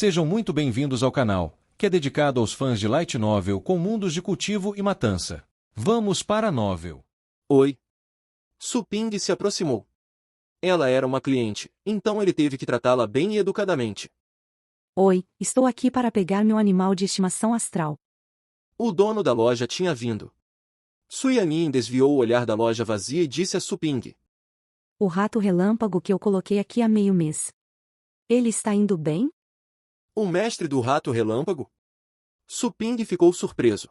Sejam muito bem-vindos ao canal, que é dedicado aos fãs de Light Novel com mundos de cultivo e matança. Vamos para a novel. Oi. Su Ping se aproximou. Ela era uma cliente, então ele teve que tratá-la bem e educadamente. Oi, estou aqui para pegar meu animal de estimação astral. O dono da loja tinha vindo. Su Yanin desviou o olhar da loja vazia e disse a Su Ping. O rato relâmpago que eu coloquei aqui há meio mês. Ele está indo bem? O mestre do rato relâmpago? Su Ping ficou surpreso.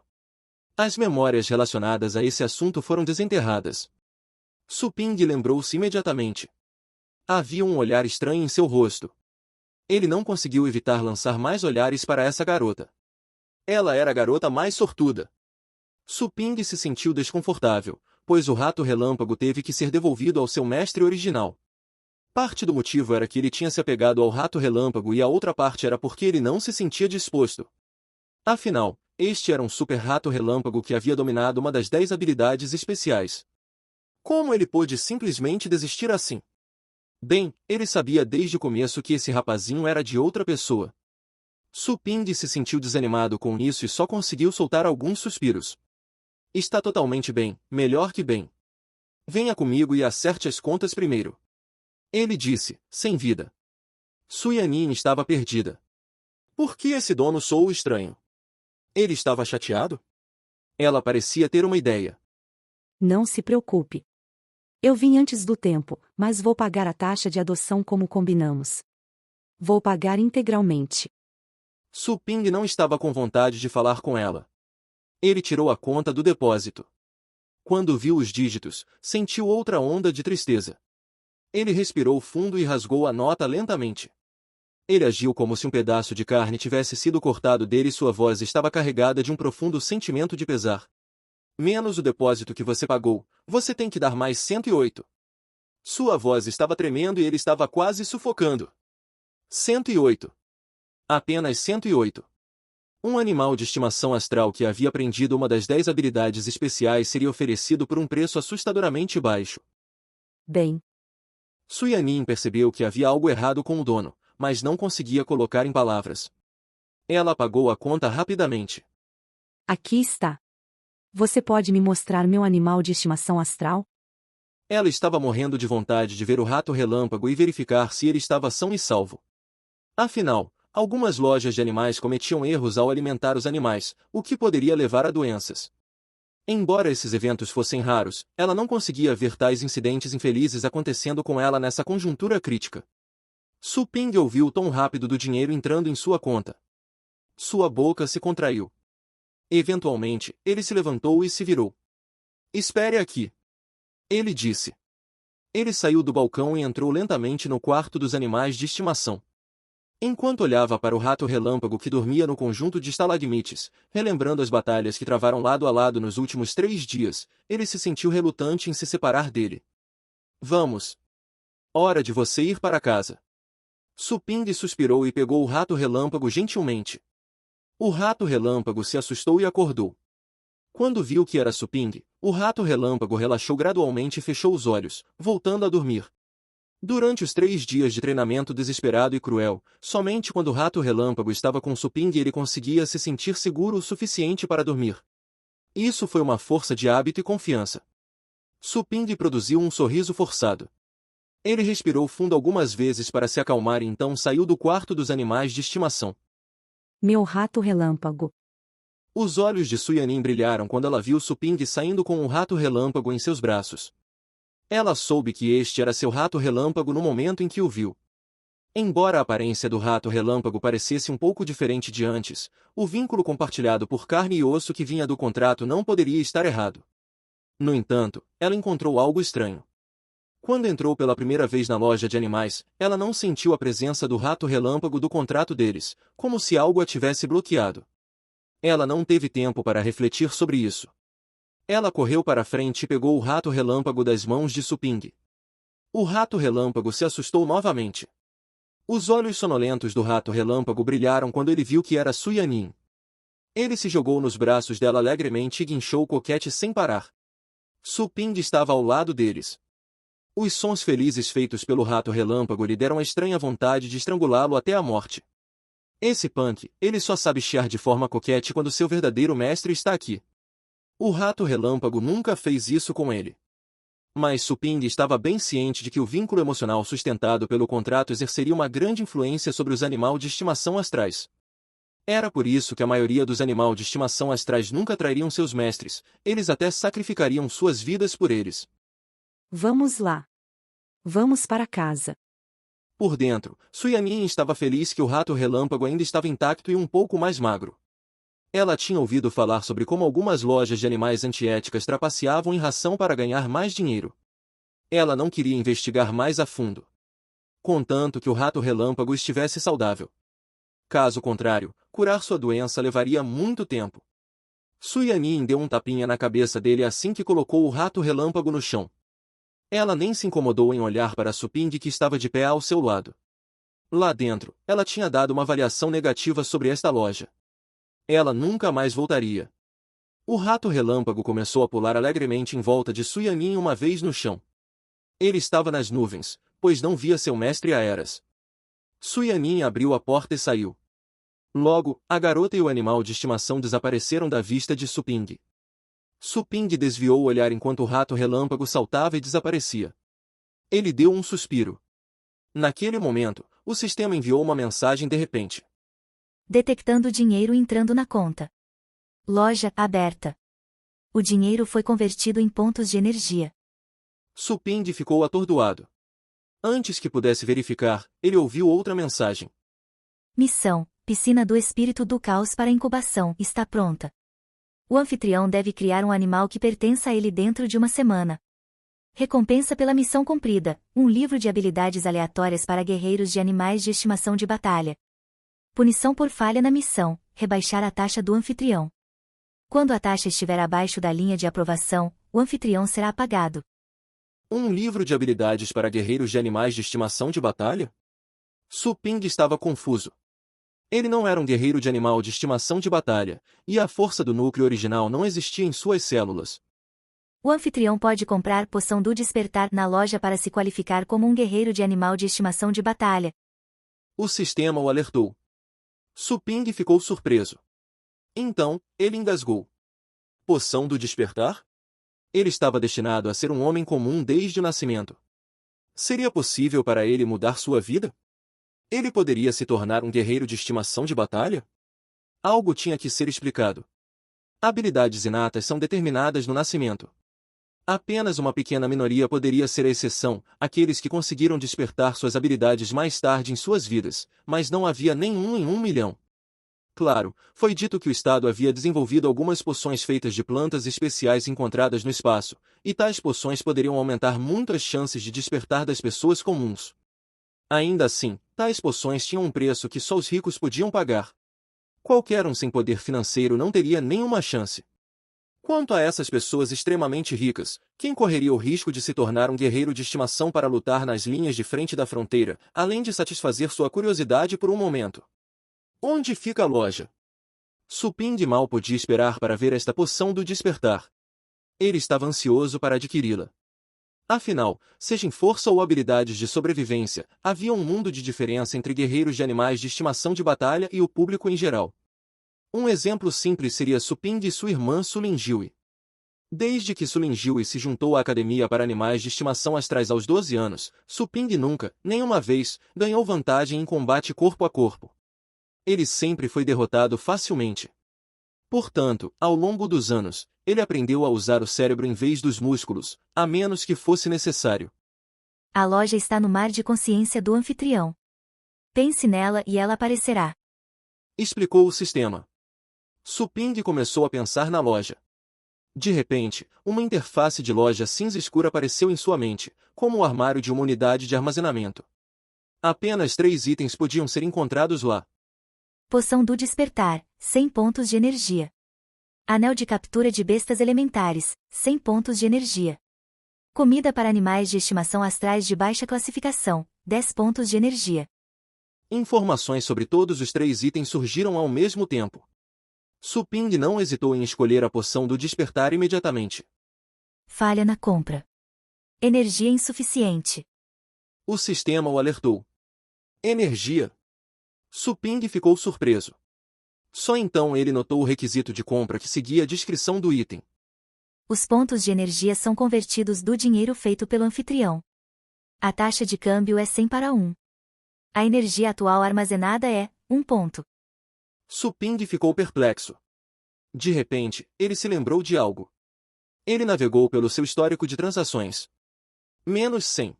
As memórias relacionadas a esse assunto foram desenterradas. Su Ping lembrou-se imediatamente. Havia um olhar estranho em seu rosto. Ele não conseguiu evitar lançar mais olhares para essa garota. Ela era a garota mais sortuda. Su Ping se sentiu desconfortável, pois o rato relâmpago teve que ser devolvido ao seu mestre original. Parte do motivo era que ele tinha se apegado ao rato relâmpago e a outra parte era porque ele não se sentia disposto. Afinal, este era um super rato relâmpago que havia dominado uma das 10 habilidades especiais. Como ele pôde simplesmente desistir assim? Bem, ele sabia desde o começo que esse rapazinho era de outra pessoa. Su Ping se sentiu desanimado com isso e só conseguiu soltar alguns suspiros. Está totalmente bem, melhor que bem. Venha comigo e acerte as contas primeiro. Ele disse, sem vida. Su Yanin estava perdida. Por que esse dono soou estranho? Ele estava chateado? Ela parecia ter uma ideia. Não se preocupe. Eu vim antes do tempo, mas vou pagar a taxa de adoção como combinamos. Vou pagar integralmente. Su Ping não estava com vontade de falar com ela. Ele tirou a conta do depósito. Quando viu os dígitos, sentiu outra onda de tristeza. Ele respirou fundo e rasgou a nota lentamente. Ele agiu como se um pedaço de carne tivesse sido cortado dele e sua voz estava carregada de um profundo sentimento de pesar. Menos o depósito que você pagou, você tem que dar mais 108. Sua voz estava tremendo e ele estava quase sufocando. 108. Apenas 108. Um animal de estimação astral que havia aprendido uma das 10 habilidades especiais seria oferecido por um preço assustadoramente baixo. Bem. Su Yanin percebeu que havia algo errado com o dono, mas não conseguia colocar em palavras. Ela pagou a conta rapidamente. Aqui está. Você pode me mostrar meu animal de estimação astral? Ela estava morrendo de vontade de ver o rato relâmpago e verificar se ele estava são e salvo. Afinal, algumas lojas de animais cometiam erros ao alimentar os animais, o que poderia levar a doenças. Embora esses eventos fossem raros, ela não conseguia ver tais incidentes infelizes acontecendo com ela nessa conjuntura crítica. Su Ping ouviu o tom rápido do dinheiro entrando em sua conta. Sua boca se contraiu. Eventualmente, ele se levantou e se virou. Espere aqui. Ele disse. Ele saiu do balcão e entrou lentamente no quarto dos animais de estimação. Enquanto olhava para o rato relâmpago que dormia no conjunto de estalagmites, relembrando as batalhas que travaram lado a lado nos últimos 3 dias, ele se sentiu relutante em se separar dele. Vamos. Hora de você ir para casa. Su Ping suspirou e pegou o rato relâmpago gentilmente. O rato relâmpago se assustou e acordou. Quando viu que era Su Ping, o rato relâmpago relaxou gradualmente e fechou os olhos, voltando a dormir. Durante os 3 dias de treinamento desesperado e cruel, somente quando o rato relâmpago estava com Su Ping ele conseguia se sentir seguro o suficiente para dormir. Isso foi uma força de hábito e confiança. Su Ping produziu um sorriso forçado. Ele respirou fundo algumas vezes para se acalmar e então saiu do quarto dos animais de estimação. Meu rato relâmpago. Os olhos de Su Yanin brilharam quando ela viu Su Ping saindo com um rato relâmpago em seus braços. Ela soube que este era seu rato relâmpago no momento em que o viu. Embora a aparência do rato relâmpago parecesse um pouco diferente de antes, o vínculo compartilhado por carne e osso que vinha do contrato não poderia estar errado. No entanto, ela encontrou algo estranho. Quando entrou pela primeira vez na loja de animais, ela não sentiu a presença do rato relâmpago do contrato deles, como se algo a tivesse bloqueado. Ela não teve tempo para refletir sobre isso. Ela correu para frente e pegou o rato relâmpago das mãos de Su Ping. O rato relâmpago se assustou novamente. Os olhos sonolentos do rato relâmpago brilharam quando ele viu que era Su Yanin. Ele se jogou nos braços dela alegremente e guinchou o coquete sem parar. Su Ping estava ao lado deles. Os sons felizes feitos pelo rato relâmpago lhe deram a estranha vontade de estrangulá-lo até a morte. Esse punk, ele só sabe chiar de forma coquete quando seu verdadeiro mestre está aqui. O rato relâmpago nunca fez isso com ele. Mas Suping estava bem ciente de que o vínculo emocional sustentado pelo contrato exerceria uma grande influência sobre os animais de estimação astrais. Era por isso que a maioria dos animais de estimação astrais nunca trairiam seus mestres, eles até sacrificariam suas vidas por eles. Vamos lá. Vamos para casa. Por dentro, Suyamin estava feliz que o rato relâmpago ainda estava intacto e um pouco mais magro. Ela tinha ouvido falar sobre como algumas lojas de animais antiéticas trapaceavam em ração para ganhar mais dinheiro. Ela não queria investigar mais a fundo. Contanto que o rato relâmpago estivesse saudável. Caso contrário, curar sua doença levaria muito tempo. Suyamin deu um tapinha na cabeça dele assim que colocou o rato relâmpago no chão. Ela nem se incomodou em olhar para Suping que estava de pé ao seu lado. Lá dentro, ela tinha dado uma avaliação negativa sobre esta loja. Ela nunca mais voltaria. O rato relâmpago começou a pular alegremente em volta de Suyamin uma vez no chão. Ele estava nas nuvens, pois não via seu mestre há eras. Suyamin abriu a porta e saiu. Logo, a garota e o animal de estimação desapareceram da vista de Suping. Suping desviou o olhar enquanto o rato relâmpago saltava e desaparecia. Ele deu um suspiro. Naquele momento, o sistema enviou uma mensagem de repente. Detectando dinheiro entrando na conta. Loja aberta. O dinheiro foi convertido em pontos de energia. Suping ficou atordoado. Antes que pudesse verificar, ele ouviu outra mensagem. Missão: Piscina do Espírito do Caos para incubação está pronta. O anfitrião deve criar um animal que pertença a ele dentro de uma semana. Recompensa pela missão cumprida: um livro de habilidades aleatórias para guerreiros de animais de estimação de batalha. Punição por falha na missão: rebaixar a taxa do anfitrião. Quando a taxa estiver abaixo da linha de aprovação, o anfitrião será apagado. Um livro de habilidades para guerreiros de animais de estimação de batalha? Suping estava confuso. Ele não era um guerreiro de animal de estimação de batalha, e a força do núcleo original não existia em suas células. O anfitrião pode comprar poção do despertar na loja para se qualificar como um guerreiro de animal de estimação de batalha. O sistema o alertou. Suping ficou surpreso. Então, ele engasgou. Poção do despertar? Ele estava destinado a ser um homem comum desde o nascimento. Seria possível para ele mudar sua vida? Ele poderia se tornar um guerreiro de estimação de batalha? Algo tinha que ser explicado. Habilidades inatas são determinadas no nascimento. Apenas uma pequena minoria poderia ser a exceção, aqueles que conseguiram despertar suas habilidades mais tarde em suas vidas, mas não havia nenhum em 1 milhão. Claro, foi dito que o Estado havia desenvolvido algumas poções feitas de plantas especiais encontradas no espaço, e tais poções poderiam aumentar muito as chances de despertar das pessoas comuns. Ainda assim, tais poções tinham um preço que só os ricos podiam pagar. Qualquer um sem poder financeiro não teria nenhuma chance. Quanto a essas pessoas extremamente ricas, quem correria o risco de se tornar um guerreiro de estimação para lutar nas linhas de frente da fronteira, além de satisfazer sua curiosidade por um momento? Onde fica a loja? Suping mal podia esperar para ver esta poção do despertar. Ele estava ansioso para adquiri-la. Afinal, seja em força ou habilidades de sobrevivência, havia um mundo de diferença entre guerreiros de animais de estimação de batalha e o público em geral. Um exemplo simples seria Suping e sua irmã Sulinjiwe. Desde que Sulinjiwe se juntou à Academia para Animais de Estimação Astrais aos 12 anos, Suping nunca, nenhuma vez, ganhou vantagem em combate corpo a corpo. Ele sempre foi derrotado facilmente. Portanto, ao longo dos anos, ele aprendeu a usar o cérebro em vez dos músculos, a menos que fosse necessário. A loja está no mar de consciência do anfitrião. Pense nela e ela aparecerá. Explicou o sistema. Suping começou a pensar na loja. De repente, uma interface de loja cinza escura apareceu em sua mente, como o armário de uma unidade de armazenamento. Apenas 3 itens podiam ser encontrados lá. Poção do despertar, 100 pontos de energia. Anel de captura de bestas elementares, 100 pontos de energia. Comida para animais de estimação astrais de baixa classificação, 10 pontos de energia. Informações sobre todos os 3 itens surgiram ao mesmo tempo. Suping não hesitou em escolher a poção do despertar imediatamente. Falha na compra. Energia insuficiente. O sistema o alertou. Energia. Suping ficou surpreso. Só então ele notou o requisito de compra que seguia a descrição do item. Os pontos de energia são convertidos do dinheiro feito pelo anfitrião. A taxa de câmbio é 100 para 1. A energia atual armazenada é 1 ponto. Suping ficou perplexo. De repente, ele se lembrou de algo. Ele navegou pelo seu histórico de transações. Menos 100.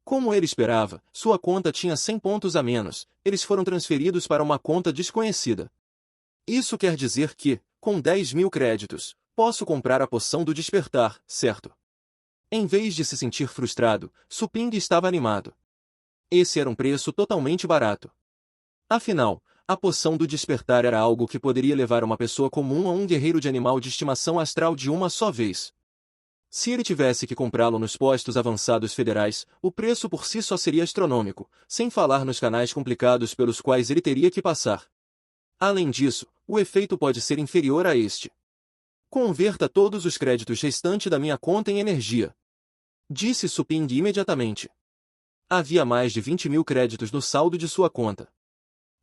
Como ele esperava, sua conta tinha 100 pontos a menos, eles foram transferidos para uma conta desconhecida. Isso quer dizer que, com 10.000 créditos, posso comprar a poção do despertar, certo? Em vez de se sentir frustrado, Suping estava animado. Esse era um preço totalmente barato. Afinal, a poção do despertar era algo que poderia levar uma pessoa comum a um guerreiro de animal de estimação astral de uma só vez. Se ele tivesse que comprá-lo nos postos avançados federais, o preço por si só seria astronômico, sem falar nos canais complicados pelos quais ele teria que passar. Além disso, o efeito pode ser inferior a este. Converta todos os créditos restantes da minha conta em energia, disse Suping imediatamente. Havia mais de 20.000 créditos no saldo de sua conta.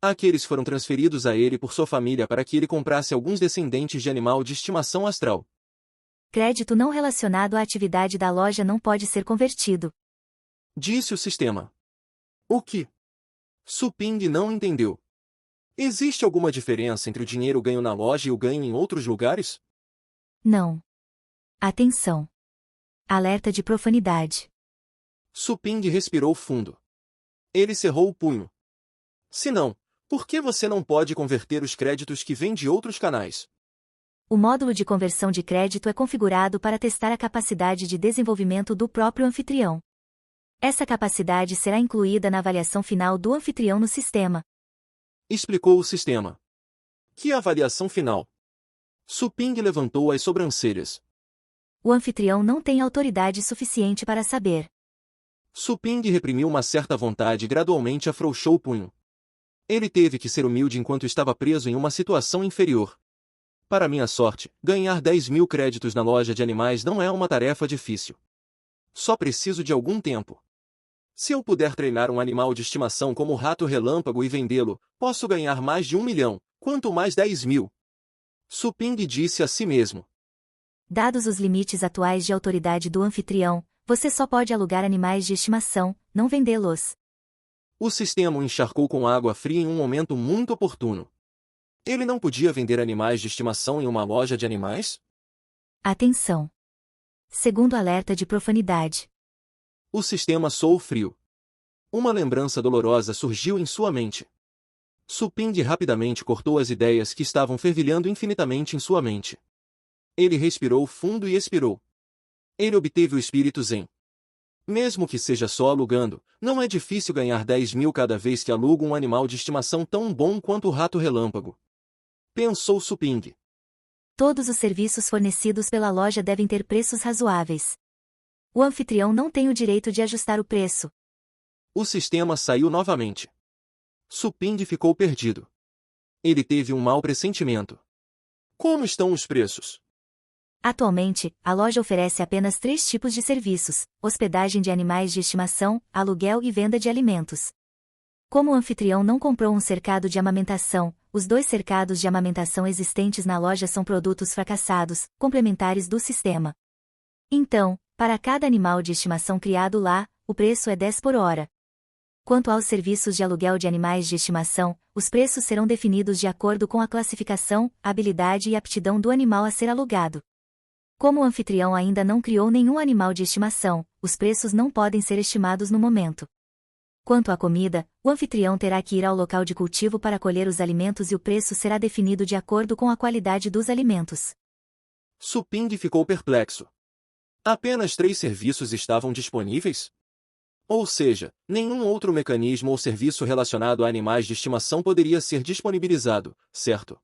Aqueles foram transferidos a ele por sua família para que ele comprasse alguns descendentes de animal de estimação astral. Crédito não relacionado à atividade da loja não pode ser convertido, disse o sistema. O que? Suping não entendeu. Existe alguma diferença entre o dinheiro ganho na loja e o ganho em outros lugares? Não. Atenção. Alerta de profanidade. Suping respirou fundo. Ele cerrou o punho. Se não, por que você não pode converter os créditos que vêm de outros canais? O módulo de conversão de crédito é configurado para testar a capacidade de desenvolvimento do próprio anfitrião. Essa capacidade será incluída na avaliação final do anfitrião no sistema, explicou o sistema. Que avaliação final? Suping levantou as sobrancelhas. O anfitrião não tem autoridade suficiente para saber. Suping reprimiu uma certa vontade e gradualmente afrouxou o punho. Ele teve que ser humilde enquanto estava preso em uma situação inferior. Para minha sorte, ganhar 10.000 créditos na loja de animais não é uma tarefa difícil. Só preciso de algum tempo. Se eu puder treinar um animal de estimação como o rato relâmpago e vendê-lo, posso ganhar mais de 1 milhão, quanto mais 10.000. Suping disse a si mesmo. Dados os limites atuais de autoridade do anfitrião, você só pode alugar animais de estimação, não vendê-los. O sistema o encharcou com água fria em um momento muito oportuno. Ele não podia vender animais de estimação em uma loja de animais? Atenção. Segundo alerta de profanidade. O sistema soou frio. Uma lembrança dolorosa surgiu em sua mente. Suping rapidamente cortou as ideias que estavam fervilhando infinitamente em sua mente. Ele respirou fundo e expirou. Ele obteve o espírito zen. Mesmo que seja só alugando, não é difícil ganhar 10.000 cada vez que aluga um animal de estimação tão bom quanto o rato relâmpago. Pensou Suping. Todos os serviços fornecidos pela loja devem ter preços razoáveis. O anfitrião não tem o direito de ajustar o preço. O sistema saiu novamente. Suping ficou perdido. Ele teve um mau pressentimento. Como estão os preços? Atualmente, a loja oferece apenas 3 tipos de serviços: hospedagem de animais de estimação, aluguel e venda de alimentos. Como o anfitrião não comprou um cercado de amamentação, os 2 cercados de amamentação existentes na loja são produtos fracassados, complementares do sistema. Então, para cada animal de estimação criado lá, o preço é 10 por hora. Quanto aos serviços de aluguel de animais de estimação, os preços serão definidos de acordo com a classificação, habilidade e aptidão do animal a ser alugado. Como o anfitrião ainda não criou nenhum animal de estimação, os preços não podem ser estimados no momento. Quanto à comida, o anfitrião terá que ir ao local de cultivo para colher os alimentos e o preço será definido de acordo com a qualidade dos alimentos. Suping ficou perplexo. Apenas 3 serviços estavam disponíveis? Ou seja, nenhum outro mecanismo ou serviço relacionado a animais de estimação poderia ser disponibilizado, certo?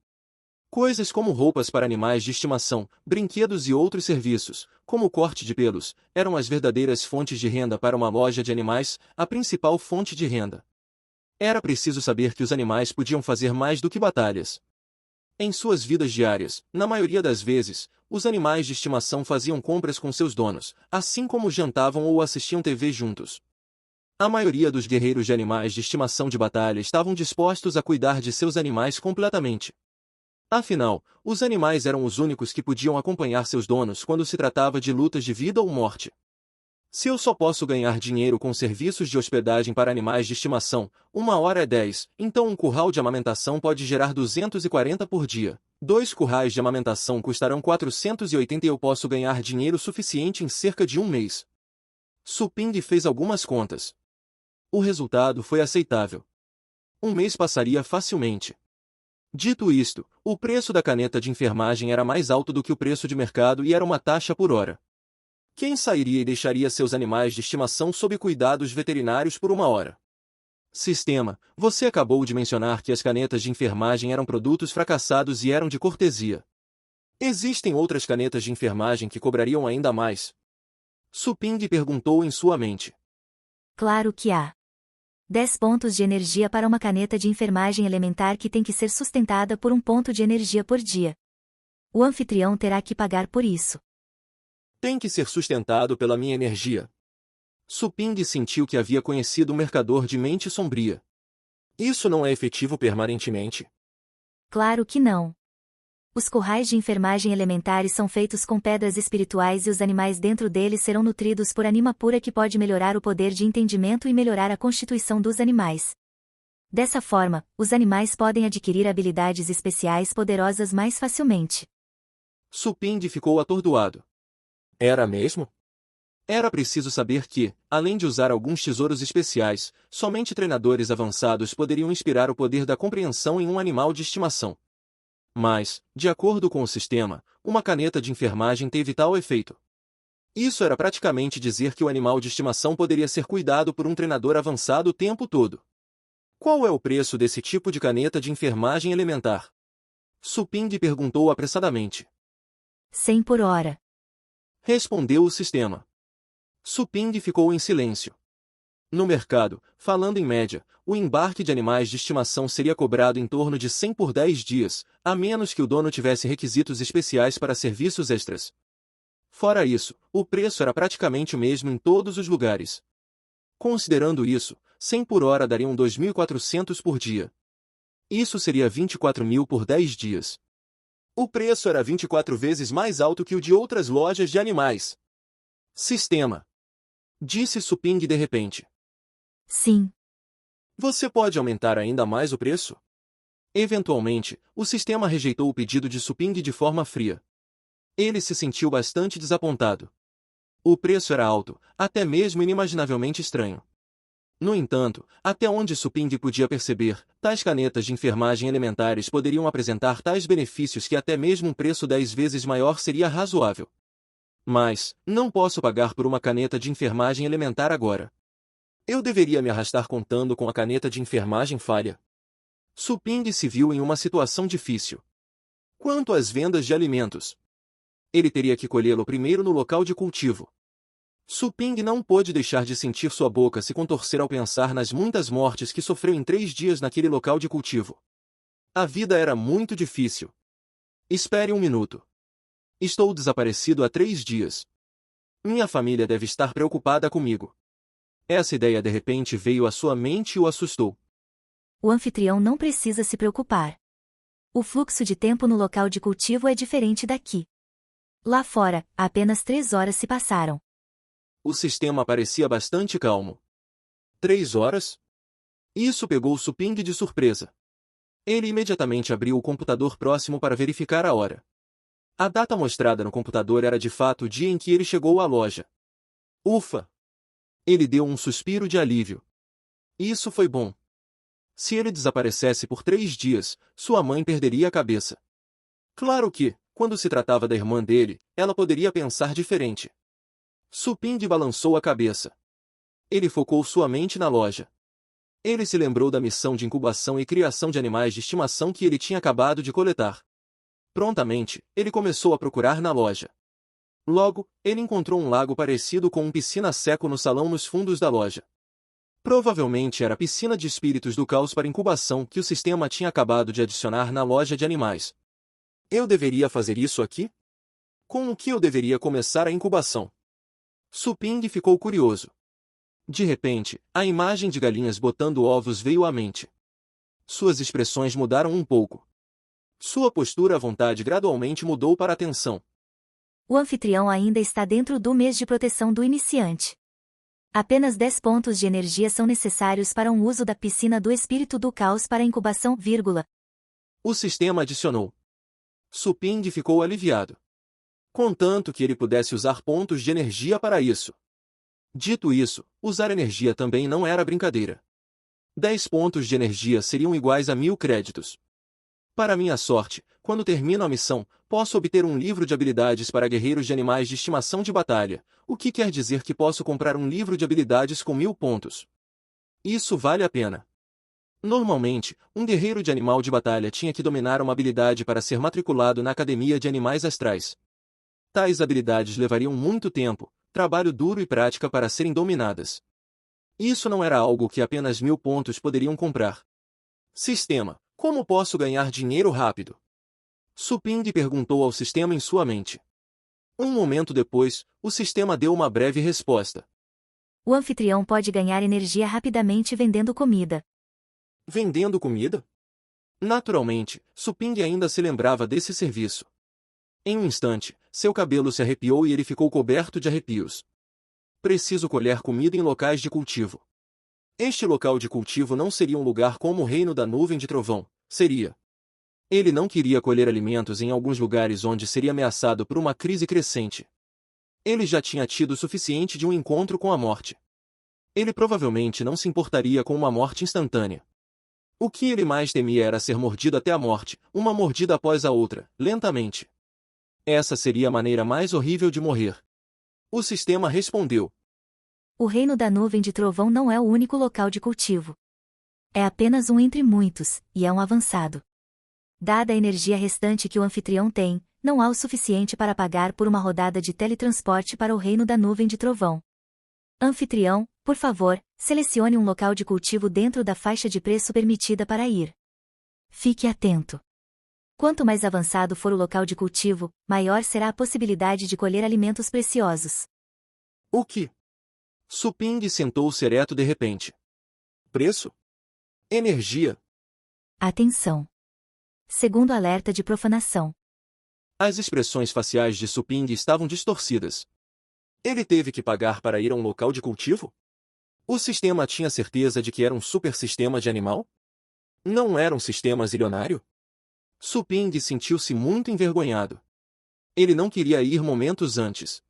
Coisas como roupas para animais de estimação, brinquedos e outros serviços, como o corte de pelos, eram as verdadeiras fontes de renda para uma loja de animais, a principal fonte de renda. Era preciso saber que os animais podiam fazer mais do que batalhas. Em suas vidas diárias, na maioria das vezes, os animais de estimação faziam compras com seus donos, assim como jantavam ou assistiam TV juntos. A maioria dos guerreiros de animais de estimação de batalha estavam dispostos a cuidar de seus animais completamente. Afinal, os animais eram os únicos que podiam acompanhar seus donos quando se tratava de lutas de vida ou morte. Se eu só posso ganhar dinheiro com serviços de hospedagem para animais de estimação, 1 hora é 10, então um curral de amamentação pode gerar 240 por dia. 2 currais de amamentação custarão 480 e eu posso ganhar dinheiro suficiente em cerca de um mês. Suping fez algumas contas. O resultado foi aceitável. Um mês passaria facilmente. Dito isto, o preço da caneta de enfermagem era mais alto do que o preço de mercado e era uma taxa por hora. Quem sairia e deixaria seus animais de estimação sob cuidados veterinários por 1 hora? Sistema, você acabou de mencionar que as canetas de enfermagem eram produtos fracassados e eram de cortesia. Existem outras canetas de enfermagem que cobrariam ainda mais? Suping perguntou em sua mente. Claro que há. 10 pontos de energia para uma caneta de enfermagem elementar que tem que ser sustentada por 1 ponto de energia por dia. O anfitrião terá que pagar por isso. Tem que ser sustentado pela minha energia. Suping sentiu que havia conhecido um mercador de mente sombria. Isso não é efetivo permanentemente? Claro que não. Os currais de enfermagem elementares são feitos com pedras espirituais e os animais dentro deles serão nutridos por anima pura que pode melhorar o poder de entendimento e melhorar a constituição dos animais. Dessa forma, os animais podem adquirir habilidades especiais poderosas mais facilmente. Suping ficou atordoado. Era mesmo? Era preciso saber que, além de usar alguns tesouros especiais, somente treinadores avançados poderiam inspirar o poder da compreensão em um animal de estimação. Mas, de acordo com o sistema, uma caneta de enfermagem teve tal efeito. Isso era praticamente dizer que o animal de estimação poderia ser cuidado por um treinador avançado o tempo todo. Qual é o preço desse tipo de caneta de enfermagem elementar? Suping perguntou apressadamente. 100 por hora. Respondeu o sistema. Suping ficou em silêncio. No mercado, falando em média, o embarque de animais de estimação seria cobrado em torno de 100 por 10 dias, a menos que o dono tivesse requisitos especiais para serviços extras. Fora isso, o preço era praticamente o mesmo em todos os lugares. Considerando isso, 100 por hora dariam 2.400 por dia. Isso seria 24.000 por 10 dias. O preço era 24 vezes mais alto que o de outras lojas de animais. Sistema. Disse Suping de repente. Sim. Você pode aumentar ainda mais o preço? Eventualmente, o sistema rejeitou o pedido de Suping de forma fria. Ele se sentiu bastante desapontado. O preço era alto, até mesmo inimaginavelmente estranho. No entanto, até onde Suping podia perceber, tais canetas de enfermagem elementares poderiam apresentar tais benefícios que até mesmo um preço 10 vezes maior seria razoável. Mas, não posso pagar por uma caneta de enfermagem elementar agora. Eu deveria me arrastar contando com a caneta de enfermagem falha. Suping se viu em uma situação difícil. Quanto às vendas de alimentos, ele teria que colhê-lo primeiro no local de cultivo. Suping não pôde deixar de sentir sua boca se contorcer ao pensar nas muitas mortes que sofreu em 3 dias naquele local de cultivo. A vida era muito difícil. Espere um minuto. Estou desaparecido há 3 dias. Minha família deve estar preocupada comigo. Essa ideia de repente veio à sua mente e o assustou. O anfitrião não precisa se preocupar. O fluxo de tempo no local de cultivo é diferente daqui. Lá fora, apenas 3 horas se passaram. O sistema parecia bastante calmo. 3 horas? Isso pegou Suping de surpresa. Ele imediatamente abriu o computador próximo para verificar a hora. A data mostrada no computador era de fato o dia em que ele chegou à loja. Ufa! Ele deu um suspiro de alívio. Isso foi bom. Se ele desaparecesse por 3 dias, sua mãe perderia a cabeça. Claro que, quando se tratava da irmã dele, ela poderia pensar diferente. Suping balançou a cabeça. Ele focou sua mente na loja. Ele se lembrou da missão de incubação e criação de animais de estimação que ele tinha acabado de coletar. Prontamente, ele começou a procurar na loja. Logo, ele encontrou um lago parecido com um piscina seco no salão nos fundos da loja. Provavelmente era a piscina de espíritos do caos para incubação que o sistema tinha acabado de adicionar na loja de animais. Eu deveria fazer isso aqui? Com o que eu deveria começar a incubação? Suping ficou curioso. De repente, a imagem de galinhas botando ovos veio à mente. Suas expressões mudaram um pouco. Sua postura à vontade gradualmente mudou para a tensão. O anfitrião ainda está dentro do mês de proteção do iniciante. Apenas 10 pontos de energia são necessários para um uso da piscina do espírito do caos para a incubação, vírgula. O sistema adicionou. Suping ficou aliviado. Contanto que ele pudesse usar pontos de energia para isso. Dito isso, usar energia também não era brincadeira. 10 pontos de energia seriam iguais a 1000 créditos. Para minha sorte, quando termino a missão, posso obter um livro de habilidades para guerreiros de animais de estimação de batalha, o que quer dizer que posso comprar um livro de habilidades com 1000 pontos. Isso vale a pena. Normalmente, um guerreiro de animal de batalha tinha que dominar uma habilidade para ser matriculado na Academia de Animais Astrais. Tais habilidades levariam muito tempo, trabalho duro e prática para serem dominadas. Isso não era algo que apenas 1000 pontos poderiam comprar. Sistema, como posso ganhar dinheiro rápido? Suping perguntou ao sistema em sua mente. Um momento depois, o sistema deu uma breve resposta. O anfitrião pode ganhar energia rapidamente vendendo comida. Vendendo comida? Naturalmente, Suping ainda se lembrava desse serviço. Em um instante, seu cabelo se arrepiou e ele ficou coberto de arrepios. Preciso colher comida em locais de cultivo. Este local de cultivo não seria um lugar como o Reino da Nuvem de Trovão, seria. Ele não queria colher alimentos em alguns lugares onde seria ameaçado por uma crise crescente. Ele já tinha tido o suficiente de um encontro com a morte. Ele provavelmente não se importaria com uma morte instantânea. O que ele mais temia era ser mordido até a morte, uma mordida após a outra, lentamente. Essa seria a maneira mais horrível de morrer. O sistema respondeu. O Reino da Nuvem de Trovão não é o único local de cultivo. É apenas um entre muitos, e é um avançado. Dada a energia restante que o anfitrião tem, não há o suficiente para pagar por uma rodada de teletransporte para o Reino da Nuvem de Trovão. Anfitrião, por favor, selecione um local de cultivo dentro da faixa de preço permitida para ir. Fique atento. Quanto mais avançado for o local de cultivo, maior será a possibilidade de colher alimentos preciosos. O que? Suping sentou-se ereto de repente. Preço? Energia? Atenção! Segundo alerta de profanação. As expressões faciais de Suping estavam distorcidas. Ele teve que pagar para ir a um local de cultivo? O sistema tinha certeza de que era um super sistema de animal? Não era um sistema zilionário? Suping sentiu-se muito envergonhado. Ele não queria ir momentos antes.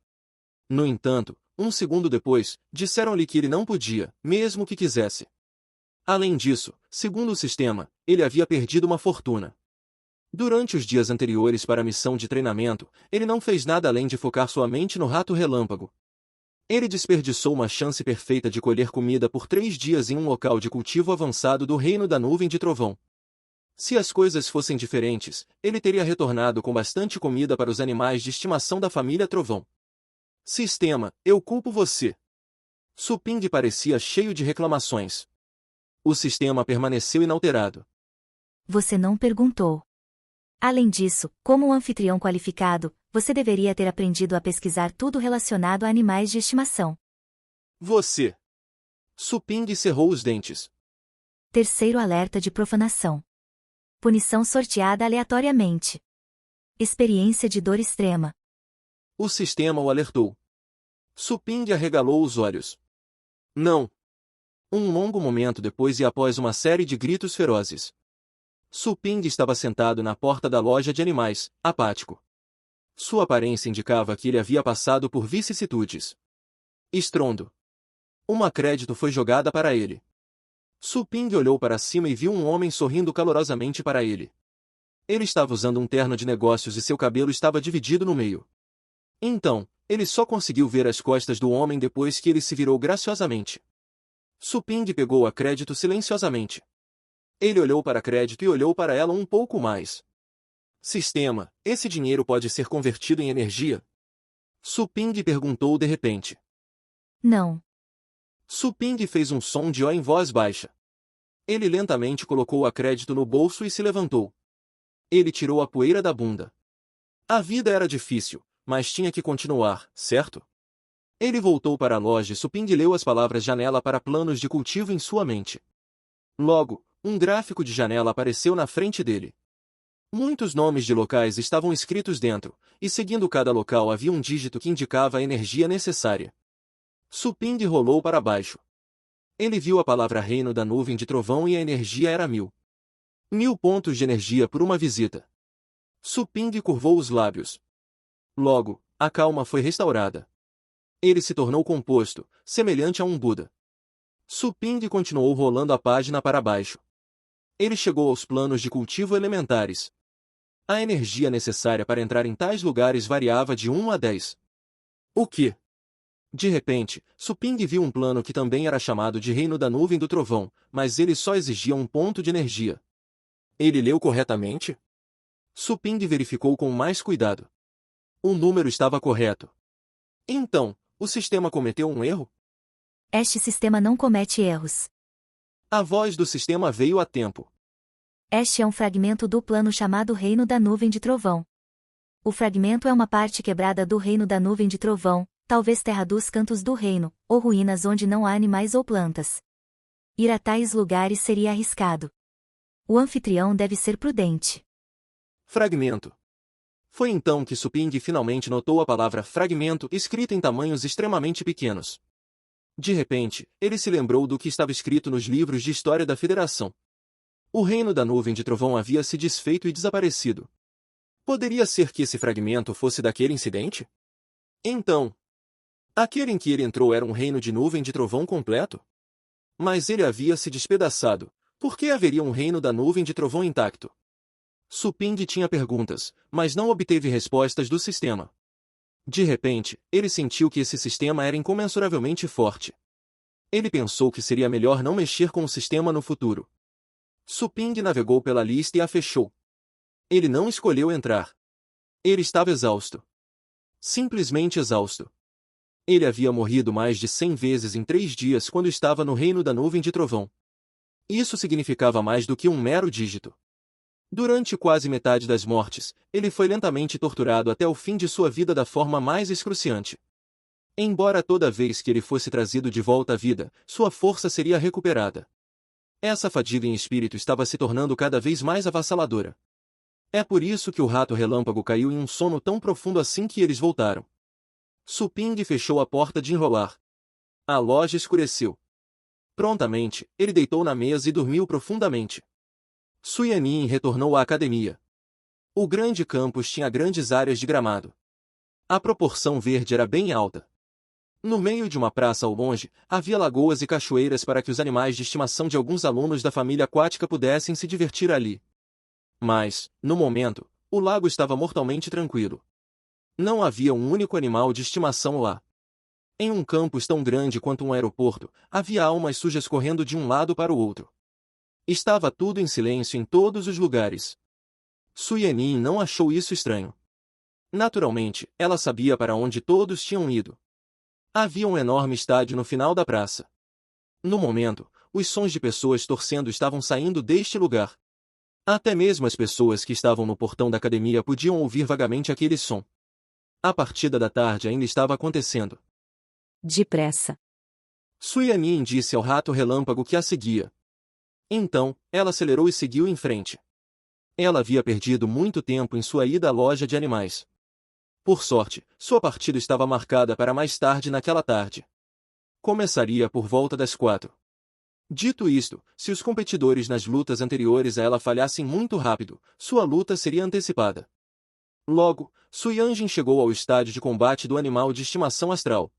No entanto, um segundo depois, disseram-lhe que ele não podia, mesmo que quisesse. Além disso, segundo o sistema, ele havia perdido uma fortuna. Durante os dias anteriores para a missão de treinamento, ele não fez nada além de focar sua mente no rato relâmpago. Ele desperdiçou uma chance perfeita de colher comida por 3 dias em um local de cultivo avançado do Reino da Nuvem de Trovão. Se as coisas fossem diferentes, ele teria retornado com bastante comida para os animais de estimação da família Trovão. Sistema, eu culpo você. Suping parecia cheio de reclamações. O sistema permaneceu inalterado. Você não perguntou. Além disso, como um anfitrião qualificado, você deveria ter aprendido a pesquisar tudo relacionado a animais de estimação. Você. Suping cerrou os dentes. Terceiro alerta de profanação. Punição sorteada aleatoriamente. Experiência de dor extrema. O sistema o alertou. Suping arregalou os olhos. Não. Um longo momento depois e após uma série de gritos ferozes. Suping estava sentado na porta da loja de animais, apático. Sua aparência indicava que ele havia passado por vicissitudes. Estrondo. Uma crédito foi jogada para ele. Suping olhou para cima e viu um homem sorrindo calorosamente para ele. Ele estava usando um terno de negócios e seu cabelo estava dividido no meio. Então, ele só conseguiu ver as costas do homem depois que ele se virou graciosamente. Suping pegou a crédito silenciosamente. Ele olhou para a crédito e olhou para ela um pouco mais. Sistema, esse dinheiro pode ser convertido em energia? Suping perguntou de repente. Não. Suping fez um som de ó em voz baixa. Ele lentamente colocou a crédito no bolso e se levantou. Ele tirou a poeira da bunda. A vida era difícil, mas tinha que continuar, certo? Ele voltou para a loja e Suping leu as palavras janela para planos de cultivo em sua mente. Logo, um gráfico de janela apareceu na frente dele. Muitos nomes de locais estavam escritos dentro, e seguindo cada local havia um dígito que indicava a energia necessária. Suping rolou para baixo. Ele viu a palavra reino da nuvem de trovão e a energia era 1000. 1000 pontos de energia por uma visita. Suping curvou os lábios. Logo, a calma foi restaurada. Ele se tornou composto, semelhante a um Buda. Suping continuou rolando a página para baixo. Ele chegou aos planos de cultivo elementares. A energia necessária para entrar em tais lugares variava de 1 a 10. O que? De repente, Suping viu um plano que também era chamado de Reino da Nuvem do Trovão, mas ele só exigia um ponto de energia. Ele leu corretamente? Suping verificou com mais cuidado. O número estava correto. Então, o sistema cometeu um erro? Este sistema não comete erros. A voz do sistema veio a tempo. Este é um fragmento do plano chamado Reino da Nuvem de Trovão. O fragmento é uma parte quebrada do Reino da Nuvem de Trovão, talvez terra dos cantos do reino, ou ruínas onde não há animais ou plantas. Ir a tais lugares seria arriscado. O anfitrião deve ser prudente. Fragmento. Foi então que Suping finalmente notou a palavra fragmento escrita em tamanhos extremamente pequenos. De repente, ele se lembrou do que estava escrito nos livros de história da Federação. O reino da nuvem de trovão havia se desfeito e desaparecido. Poderia ser que esse fragmento fosse daquele incidente? Então, aquele em que ele entrou era um reino de nuvem de trovão completo? Mas ele havia se despedaçado. Por que haveria um reino da nuvem de trovão intacto? Suping tinha perguntas, mas não obteve respostas do sistema. De repente, ele sentiu que esse sistema era incomensuravelmente forte. Ele pensou que seria melhor não mexer com o sistema no futuro. Suping navegou pela lista e a fechou. Ele não escolheu entrar. Ele estava exausto. Simplesmente exausto. Ele havia morrido mais de 100 vezes em 3 dias quando estava no reino da nuvem de trovão. Isso significava mais do que um mero dígito. Durante quase metade das mortes, ele foi lentamente torturado até o fim de sua vida da forma mais excruciante. Embora toda vez que ele fosse trazido de volta à vida, sua força seria recuperada. Essa fadiga em espírito estava se tornando cada vez mais avassaladora. É por isso que o rato relâmpago caiu em um sono tão profundo assim que eles voltaram. Suping fechou a porta de enrolar. A loja escureceu. Prontamente, ele deitou na mesa e dormiu profundamente. Suyanin retornou à academia. O grande campus tinha grandes áreas de gramado. A proporção verde era bem alta. No meio de uma praça ao longe, havia lagoas e cachoeiras para que os animais de estimação de alguns alunos da família aquática pudessem se divertir ali. Mas, no momento, o lago estava mortalmente tranquilo. Não havia um único animal de estimação lá. Em um campus tão grande quanto um aeroporto, havia almas sujas correndo de um lado para o outro. Estava tudo em silêncio em todos os lugares. Suyanin não achou isso estranho. Naturalmente, ela sabia para onde todos tinham ido. Havia um enorme estádio no final da praça. No momento, os sons de pessoas torcendo estavam saindo deste lugar. Até mesmo as pessoas que estavam no portão da academia podiam ouvir vagamente aquele som. A partida da tarde ainda estava acontecendo. Depressa. Suyanin disse ao rato relâmpago que a seguia. Então, ela acelerou e seguiu em frente. Ela havia perdido muito tempo em sua ida à loja de animais. Por sorte, sua partida estava marcada para mais tarde naquela tarde. Começaria por volta das 4. Dito isto, se os competidores nas lutas anteriores a ela falhassem muito rápido, sua luta seria antecipada. Logo, Suyanjin chegou ao estádio de combate do animal de estimação astral.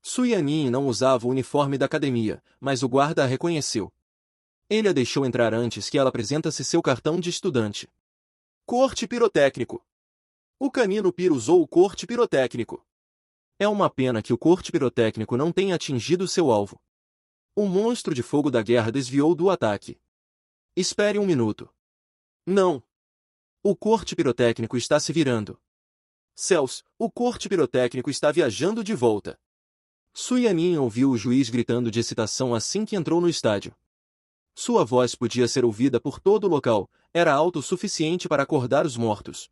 Suyanin não usava o uniforme da academia, mas o guarda a reconheceu. Ele a deixou entrar antes que ela apresentasse seu cartão de estudante. Corte pirotécnico. O canino Piro usou o corte pirotécnico. É uma pena que o corte pirotécnico não tenha atingido seu alvo. O monstro de fogo da guerra desviou do ataque. Espere um minuto. Não. O corte pirotécnico está se virando. Céus, o corte pirotécnico está viajando de volta. Suyanin ouviu o juiz gritando de excitação assim que entrou no estádio. Sua voz podia ser ouvida por todo o local, era alto o suficiente para acordar os mortos.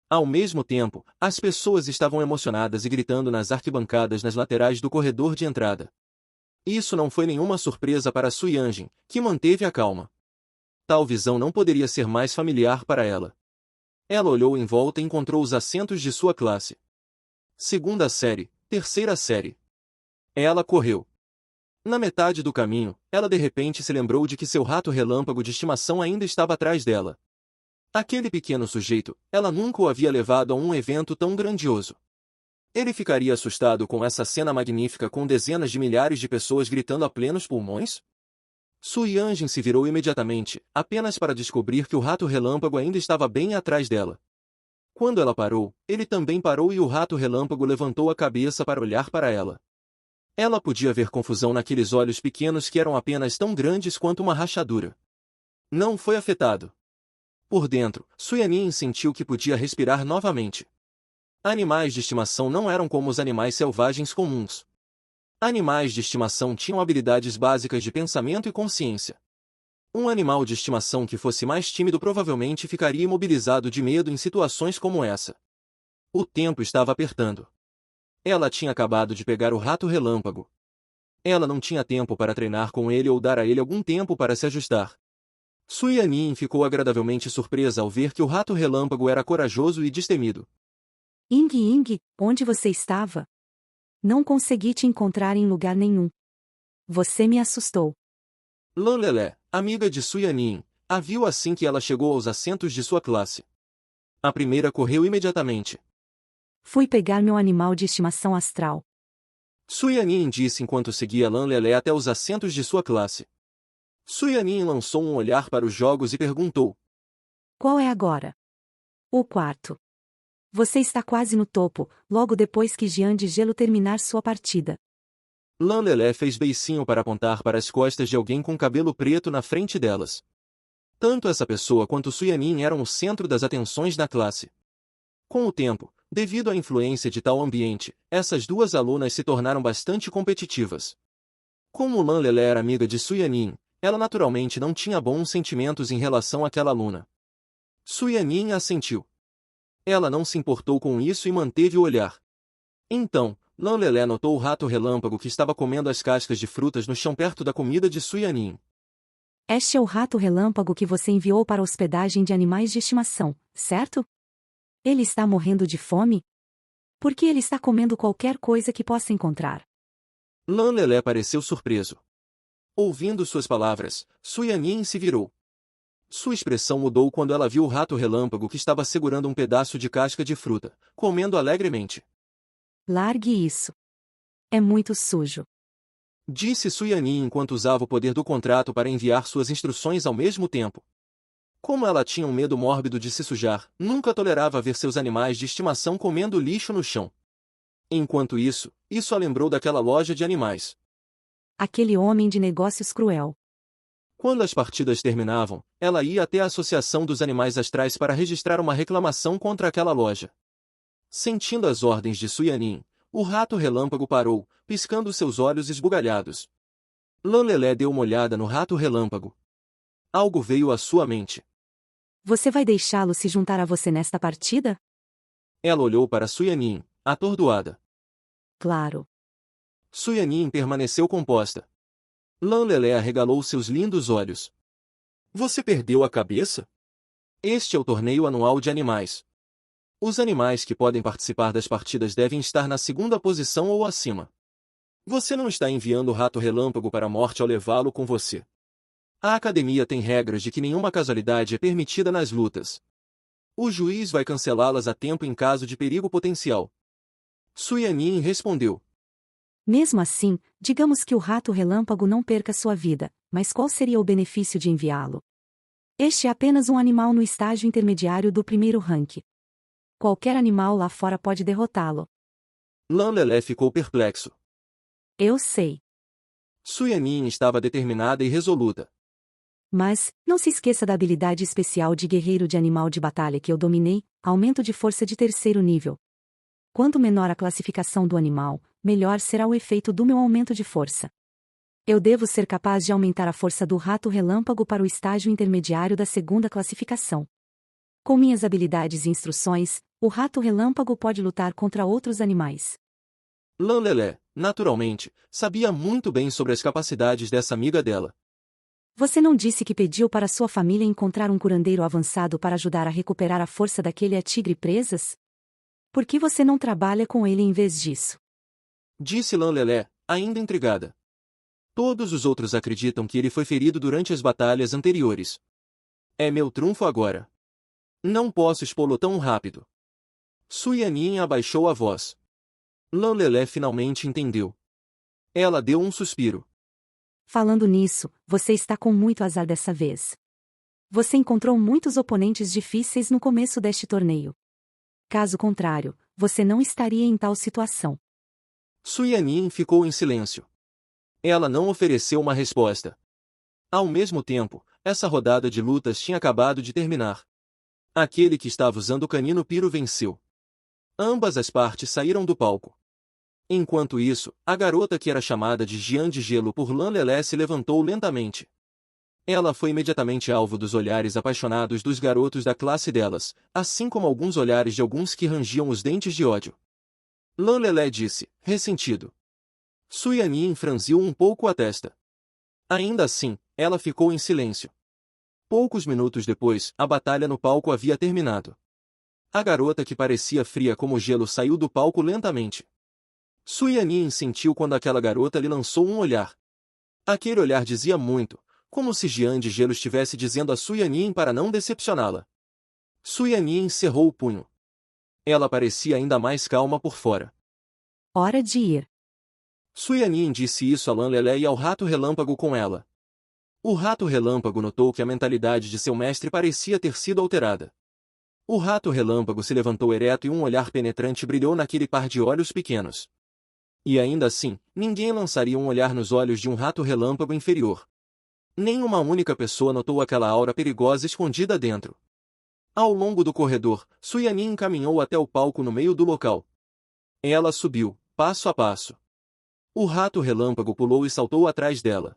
Ao mesmo tempo, as pessoas estavam emocionadas e gritando nas arquibancadas nas laterais do corredor de entrada. Isso não foi nenhuma surpresa para Su Yanjin, que manteve a calma. Tal visão não poderia ser mais familiar para ela. Ela olhou em volta e encontrou os assentos de sua classe. Segunda série, terceira série. Ela correu. Na metade do caminho, ela de repente se lembrou de que seu rato relâmpago de estimação ainda estava atrás dela. Aquele pequeno sujeito, ela nunca o havia levado a um evento tão grandioso. Ele ficaria assustado com essa cena magnífica com dezenas de milhares de pessoas gritando a plenos pulmões? Su Yanjin se virou imediatamente, apenas para descobrir que o rato relâmpago ainda estava bem atrás dela. Quando ela parou, ele também parou e o rato relâmpago levantou a cabeça para olhar para ela. Ela podia ver confusão naqueles olhos pequenos que eram apenas tão grandes quanto uma rachadura. Não foi afetado. Por dentro, Su Yanjin sentiu que podia respirar novamente. Animais de estimação não eram como os animais selvagens comuns. Animais de estimação tinham habilidades básicas de pensamento e consciência. Um animal de estimação que fosse mais tímido provavelmente ficaria imobilizado de medo em situações como essa. O tempo estava apertando. Ela tinha acabado de pegar o rato relâmpago. Ela não tinha tempo para treinar com ele ou dar a ele algum tempo para se ajustar. Su Yanjin ficou agradavelmente surpresa ao ver que o rato relâmpago era corajoso e destemido. Ying, onde você estava? Não consegui te encontrar em lugar nenhum. Você me assustou. Lan Lelé, amiga de Su Yanjin, a viu assim que ela chegou aos assentos de sua classe. A primeira correu imediatamente. Fui pegar meu animal de estimação astral. Su Yanjin disse enquanto seguia Lan Lelé até os assentos de sua classe. Su Yanjin lançou um olhar para os jogos e perguntou. Qual é agora? O quarto. Você está quase no topo, logo depois que Jian de Gelo terminar sua partida. Lan Lelé fez beicinho para apontar para as costas de alguém com cabelo preto na frente delas. Tanto essa pessoa quanto Su Yanjin eram o centro das atenções da classe. Com o tempo, devido à influência de tal ambiente, essas duas alunas se tornaram bastante competitivas. Como Lan Lelé era amiga de Su Yanjin, ela naturalmente não tinha bons sentimentos em relação àquela aluna. Su Yanjin assentiu. Ela não se importou com isso e manteve o olhar. Então, Lan Lelé notou o rato relâmpago que estava comendo as cascas de frutas no chão perto da comida de Su Yanjin. Este é o rato relâmpago que você enviou para a hospedagem de animais de estimação, certo? Ele está morrendo de fome? Por que ele está comendo qualquer coisa que possa encontrar? Lan Lelé pareceu surpreso. Ouvindo suas palavras, Su Yanjin se virou. Sua expressão mudou quando ela viu o rato relâmpago que estava segurando um pedaço de casca de fruta, comendo alegremente. Largue isso. É muito sujo. Disse Su Yanjin enquanto usava o poder do contrato para enviar suas instruções ao mesmo tempo. Como ela tinha um medo mórbido de se sujar, nunca tolerava ver seus animais de estimação comendo lixo no chão. Enquanto isso a lembrou daquela loja de animais. Aquele homem de negócios cruel. Quando as partidas terminavam, ela ia até a Associação dos Animais Astrais para registrar uma reclamação contra aquela loja. Sentindo as ordens de Su Yanjin, o rato relâmpago parou, piscando seus olhos esbugalhados. Lan Lelé deu uma olhada no rato relâmpago. Algo veio à sua mente. Você vai deixá-lo se juntar a você nesta partida? Ela olhou para Su Yanjin, atordoada. Claro. Su Yanjin permaneceu composta. Lan Lelé arregalou seus lindos olhos. Você perdeu a cabeça? Este é o torneio anual de animais. Os animais que podem participar das partidas devem estar na segunda posição ou acima. Você não está enviando o rato relâmpago para a morte ao levá-lo com você. A academia tem regras de que nenhuma casualidade é permitida nas lutas. O juiz vai cancelá-las a tempo em caso de perigo potencial. Su Yanjin respondeu. Mesmo assim, digamos que o rato relâmpago não perca sua vida, mas qual seria o benefício de enviá-lo? Este é apenas um animal no estágio intermediário do primeiro rank. Qualquer animal lá fora pode derrotá-lo. Lan Lelé ficou perplexo. Eu sei. Su Yanjin estava determinada e resoluta. Mas, não se esqueça da habilidade especial de guerreiro de animal de batalha que eu dominei, aumento de força de terceiro nível. Quanto menor a classificação do animal, melhor será o efeito do meu aumento de força. Eu devo ser capaz de aumentar a força do rato relâmpago para o estágio intermediário da segunda classificação. Com minhas habilidades e instruções, o rato relâmpago pode lutar contra outros animais. Lanlelé, naturalmente, sabia muito bem sobre as capacidades dessa amiga dela. Você não disse que pediu para sua família encontrar um curandeiro avançado para ajudar a recuperar a força daquele tigre presas? Por que você não trabalha com ele em vez disso? Disse Lanlelé, ainda intrigada. Todos os outros acreditam que ele foi ferido durante as batalhas anteriores. É meu trunfo agora. Não posso expô-lo tão rápido. Suyanin abaixou a voz. Lanlelé finalmente entendeu. Ela deu um suspiro. Falando nisso, você está com muito azar dessa vez. Você encontrou muitos oponentes difíceis no começo deste torneio. Caso contrário, você não estaria em tal situação. Suyanin ficou em silêncio. Ela não ofereceu uma resposta. Ao mesmo tempo, essa rodada de lutas tinha acabado de terminar. Aquele que estava usando o canino piro venceu. Ambas as partes saíram do palco. Enquanto isso, a garota que era chamada de Jian de Gelo por Lanlelé se levantou lentamente. Ela foi imediatamente alvo dos olhares apaixonados dos garotos da classe delas, assim como alguns olhares de alguns que rangiam os dentes de ódio. Lanlelé disse, ressentido. Suyanin franziu um pouco a testa. Ainda assim, ela ficou em silêncio. Poucos minutos depois, a batalha no palco havia terminado. A garota que parecia fria como gelo saiu do palco lentamente. Suyanin sentiu quando aquela garota lhe lançou um olhar. Aquele olhar dizia muito, como se Jian de Gelo estivesse dizendo a Suyanin para não decepcioná-la. Suyanin cerrou o punho. Ela parecia ainda mais calma por fora. Hora de ir. Suyanin disse isso a Lanlelé e ao Rato Relâmpago com ela. O Rato Relâmpago notou que a mentalidade de seu mestre parecia ter sido alterada. O Rato Relâmpago se levantou ereto e um olhar penetrante brilhou naquele par de olhos pequenos. E ainda assim, ninguém lançaria um olhar nos olhos de um Rato Relâmpago inferior. Nem uma única pessoa notou aquela aura perigosa escondida dentro. Ao longo do corredor, Suyanin encaminhou até o palco no meio do local. Ela subiu, passo a passo. O Rato Relâmpago pulou e saltou atrás dela.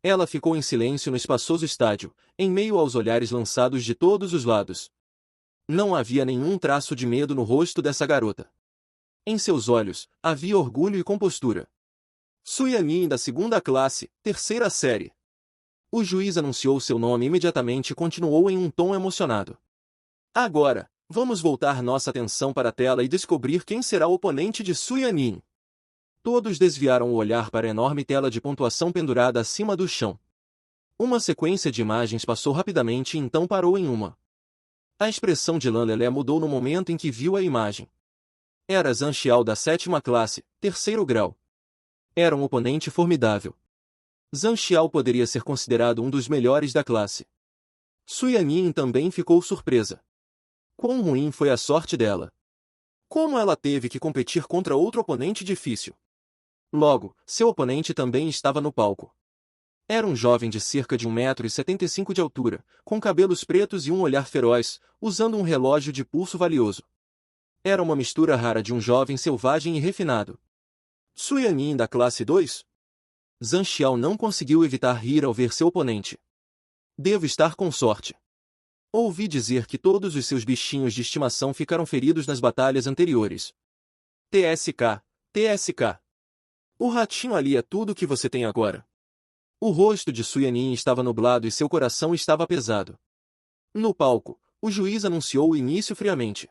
Ela ficou em silêncio no espaçoso estádio, em meio aos olhares lançados de todos os lados. Não havia nenhum traço de medo no rosto dessa garota. Em seus olhos, havia orgulho e compostura. Suyanin da segunda classe, terceira série. O juiz anunciou seu nome imediatamente e continuou em um tom emocionado. Agora, vamos voltar nossa atenção para a tela e descobrir quem será o oponente de Suyanin. Todos desviaram o olhar para a enorme tela de pontuação pendurada acima do chão. Uma sequência de imagens passou rapidamente e então parou em uma. A expressão de Lanlelé mudou no momento em que viu a imagem. Era Zhang Xiao da sétima classe, terceiro grau. Era um oponente formidável. Zhang Xiao poderia ser considerado um dos melhores da classe. Suyanin também ficou surpresa. Quão ruim foi a sorte dela. Como ela teve que competir contra outro oponente difícil. Logo, seu oponente também estava no palco. Era um jovem de cerca de 1,75 m de altura, com cabelos pretos e um olhar feroz, usando um relógio de pulso valioso. Era uma mistura rara de um jovem selvagem e refinado. Suyanin da classe 2? Zhang Xiao não conseguiu evitar rir ao ver seu oponente. Devo estar com sorte. Ouvi dizer que todos os seus bichinhos de estimação ficaram feridos nas batalhas anteriores. TSK, TSK. O ratinho ali é tudo o que você tem agora. O rosto de Suyanin estava nublado e seu coração estava pesado. No palco, o juiz anunciou o início friamente.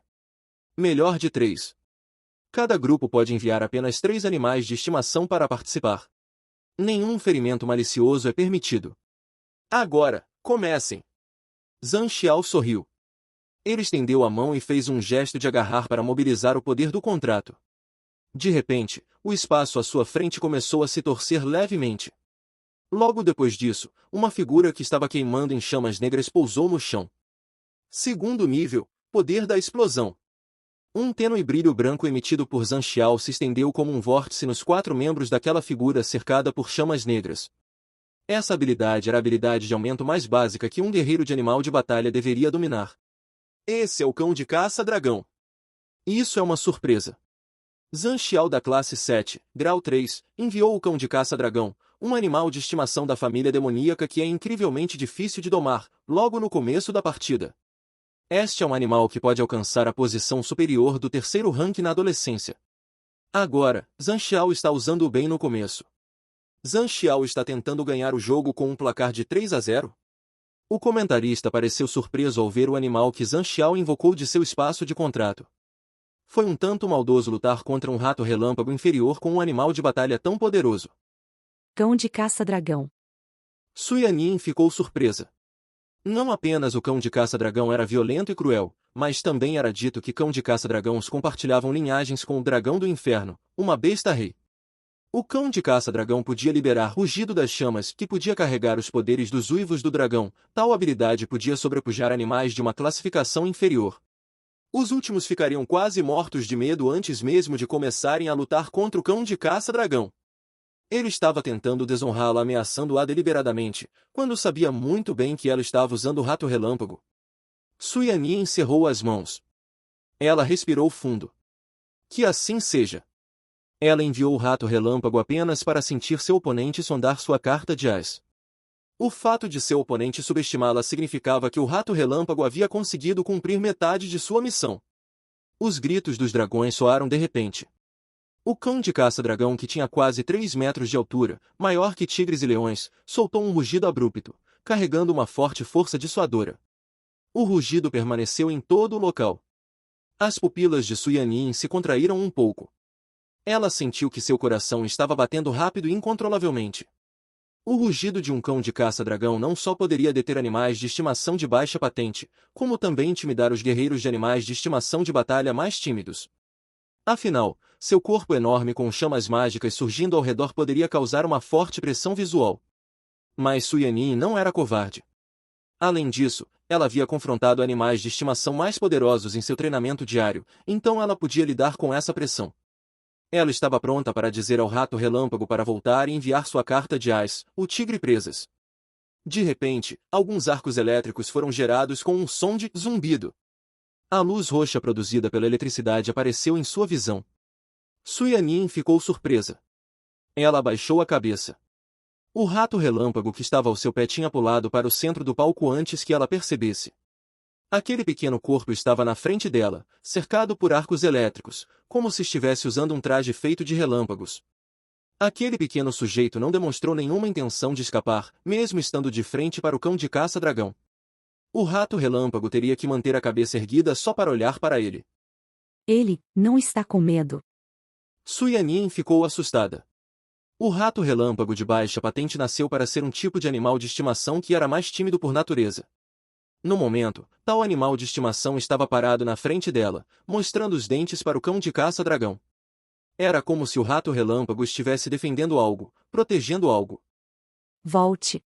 Melhor de 3. Cada grupo pode enviar apenas 3 animais de estimação para participar. Nenhum ferimento malicioso é permitido. Agora, comecem! Zhang Xiao sorriu. Ele estendeu a mão e fez um gesto de agarrar para mobilizar o poder do contrato. De repente, o espaço à sua frente começou a se torcer levemente. Logo depois disso, uma figura que estava queimando em chamas negras pousou no chão. Segundo nível, poder da explosão. Um tênue brilho branco emitido por Zhang Xiao se estendeu como um vórtice nos 4 membros daquela figura cercada por chamas negras. Essa habilidade era a habilidade de aumento mais básica que um guerreiro de animal de batalha deveria dominar. Esse é o cão de caça-dragão. Isso é uma surpresa. Zhang Xiao da classe 7, grau 3, enviou o cão de caça-dragão, um animal de estimação da família demoníaca que é incrivelmente difícil de domar, logo no começo da partida. Este é um animal que pode alcançar a posição superior do terceiro ranking na adolescência. Agora, Zhang Xiao está usando-o bem no começo. Zhang Xiao está tentando ganhar o jogo com um placar de 3-0? O comentarista pareceu surpreso ao ver o animal que Zhang Xiao invocou de seu espaço de contrato. Foi um tanto maldoso lutar contra um rato relâmpago inferior com um animal de batalha tão poderoso. Cão de caça-dragão. Su Yanin ficou surpresa. Não apenas o cão de caça-dragão era violento e cruel, mas também era dito que cão de caça-dragões compartilhavam linhagens com o dragão do inferno, uma besta-rei. O cão de caça-dragão podia liberar rugido das chamas que podia carregar os poderes dos uivos do dragão, tal habilidade podia sobrepujar animais de uma classificação inferior. Os últimos ficariam quase mortos de medo antes mesmo de começarem a lutar contra o cão de caça-dragão. Ele estava tentando desonrá-la ameaçando-a deliberadamente, quando sabia muito bem que ela estava usando o rato relâmpago. Su Yanin cerrou as mãos. Ela respirou fundo. Que assim seja. Ela enviou o rato relâmpago apenas para sentir seu oponente sondar sua carta de as. O fato de seu oponente subestimá-la significava que o rato relâmpago havia conseguido cumprir metade de sua missão. Os gritos dos dragões soaram de repente. O cão de caça-dragão, que tinha quase 3 metros de altura, maior que tigres e leões, soltou um rugido abrupto, carregando uma forte força dissuadora. O rugido permaneceu em todo o local. As pupilas de Su Yanin se contraíram um pouco. Ela sentiu que seu coração estava batendo rápido e incontrolavelmente. O rugido de um cão de caça-dragão não só poderia deter animais de estimação de baixa patente, como também intimidar os guerreiros de animais de estimação de batalha mais tímidos. Afinal, seu corpo enorme com chamas mágicas surgindo ao redor poderia causar uma forte pressão visual. Mas Su Yanin não era covarde. Além disso, ela havia confrontado animais de estimação mais poderosos em seu treinamento diário, então ela podia lidar com essa pressão. Ela estava pronta para dizer ao rato relâmpago para voltar e enviar sua carta de as, o tigre presas. De repente, alguns arcos elétricos foram gerados com um som de zumbido. A luz roxa produzida pela eletricidade apareceu em sua visão. Su Yanin ficou surpresa. Ela abaixou a cabeça. O rato relâmpago que estava ao seu pé tinha pulado para o centro do palco antes que ela percebesse. Aquele pequeno corpo estava na frente dela, cercado por arcos elétricos, como se estivesse usando um traje feito de relâmpagos. Aquele pequeno sujeito não demonstrou nenhuma intenção de escapar, mesmo estando de frente para o cão de caça-dragão. O rato relâmpago teria que manter a cabeça erguida só para olhar para ele. Ele não está com medo. Su Yanin ficou assustada. O rato relâmpago de baixa patente nasceu para ser um tipo de animal de estimação que era mais tímido por natureza. No momento, tal animal de estimação estava parado na frente dela, mostrando os dentes para o cão de caça-dragão. Era como se o rato relâmpago estivesse defendendo algo, protegendo algo. Volte.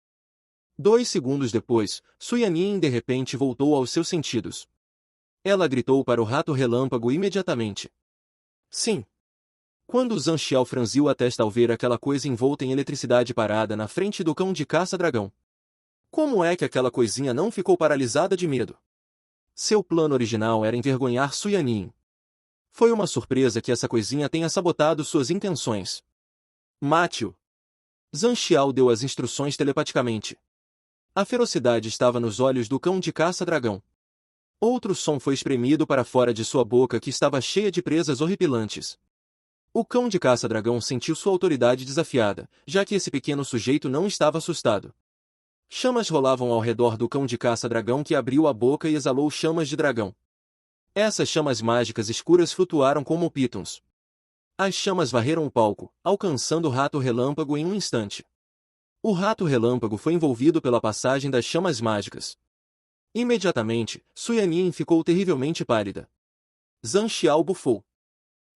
2 segundos depois, Su Yanin de repente voltou aos seus sentidos. Ela gritou para o rato relâmpago imediatamente. Sim. Quando Zhang Xiao franziu a testa ao ver aquela coisa envolta em eletricidade parada na frente do cão de caça-dragão. Como é que aquela coisinha não ficou paralisada de medo? Seu plano original era envergonhar Su Yanin. Foi uma surpresa que essa coisinha tenha sabotado suas intenções. Mate-o. Zhang Xiao deu as instruções telepaticamente. A ferocidade estava nos olhos do cão de caça-dragão. Outro som foi espremido para fora de sua boca que estava cheia de presas horripilantes. O cão de caça-dragão sentiu sua autoridade desafiada, já que esse pequeno sujeito não estava assustado. Chamas rolavam ao redor do cão de caça-dragão que abriu a boca e exalou chamas de dragão. Essas chamas mágicas escuras flutuaram como pitons. As chamas varreram o palco, alcançando o rato relâmpago em um instante. O rato relâmpago foi envolvido pela passagem das chamas mágicas. Imediatamente, Su Yanin ficou terrivelmente pálida. Zhang Xiao bufou.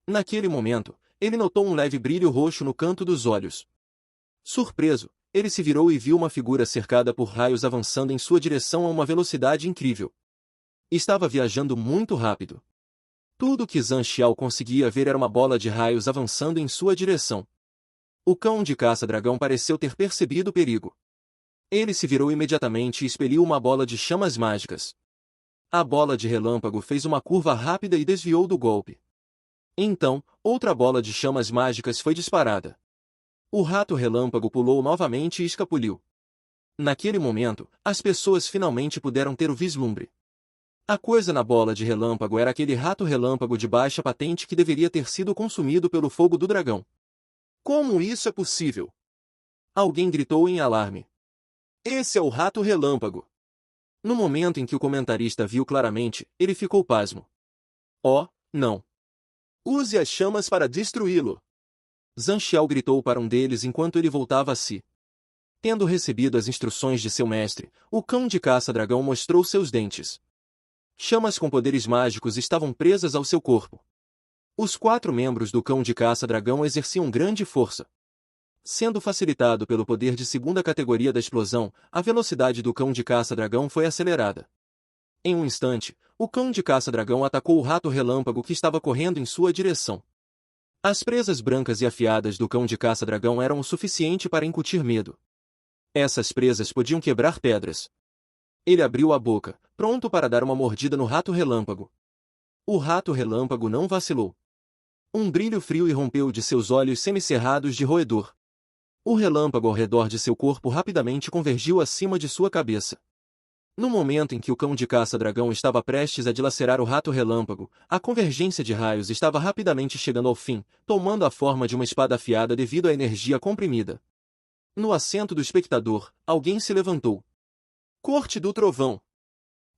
Naquele momento, ele notou um leve brilho roxo no canto dos olhos. Surpreso, ele se virou e viu uma figura cercada por raios avançando em sua direção a uma velocidade incrível. Estava viajando muito rápido. Tudo que Zhang Xiao conseguia ver era uma bola de raios avançando em sua direção. O cão de caça-dragão pareceu ter percebido o perigo. Ele se virou imediatamente e expeliu uma bola de chamas mágicas. A bola de relâmpago fez uma curva rápida e desviou do golpe. Então, outra bola de chamas mágicas foi disparada. O rato relâmpago pulou novamente e escapuliu. Naquele momento, as pessoas finalmente puderam ter o vislumbre. A coisa na bola de relâmpago era aquele rato relâmpago de baixa patente que deveria ter sido consumido pelo fogo do dragão. Como isso é possível? Alguém gritou em alarme. Esse é o rato relâmpago. No momento em que o comentarista viu claramente, ele ficou pasmo. Oh, não. Use as chamas para destruí-lo. Zhang Xiao gritou para um deles enquanto ele voltava a si. Tendo recebido as instruções de seu mestre, o cão de caça-dragão mostrou seus dentes. Chamas com poderes mágicos estavam presas ao seu corpo. Os 4 membros do cão de caça-dragão exerciam grande força. Sendo facilitado pelo poder de segunda categoria da explosão, a velocidade do cão de caça-dragão foi acelerada. Em um instante, o cão de caça-dragão atacou o rato relâmpago que estava correndo em sua direção. As presas brancas e afiadas do cão de caça-dragão eram o suficiente para incutir medo. Essas presas podiam quebrar pedras. Ele abriu a boca, pronto para dar uma mordida no rato relâmpago. O rato relâmpago não vacilou. Um brilho frio irrompeu de seus olhos semicerrados de roedor. O relâmpago ao redor de seu corpo rapidamente convergiu acima de sua cabeça. No momento em que o cão de caça-dragão estava prestes a dilacerar o rato relâmpago, a convergência de raios estava rapidamente chegando ao fim, tomando a forma de uma espada afiada devido à energia comprimida. No assento do espectador, alguém se levantou. Corte do Trovão!